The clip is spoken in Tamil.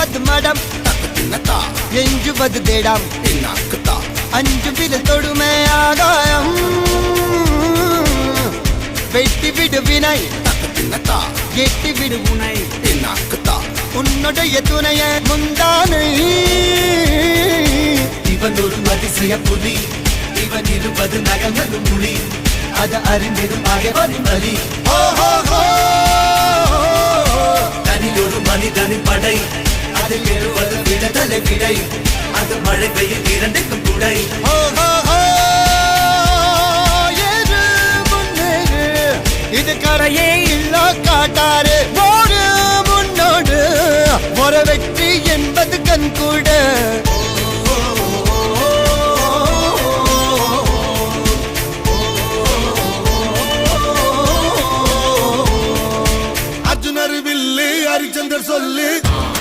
மிஞ்சுவது மடம் எஞ்சுவது தேடம் அஞ்சு வித தொடுமை ஆகாயம் வெட்டி விடு வினை எட்டி விடு உனை உன்னுடைய துணைய முந்தானை இவன் ஒரு அதிசய புலி இவன் இருபது நகங்களும் மொழி அது அறிந்திடும் ஆகவனின் வலி தனில் ஒரு மனிதனின் படை அதில் எழுவது விடுதலை விடை அது மழை பெய்யும் இரண்டுக்கும் துடை இது கரையே இல்ல காட்டாரு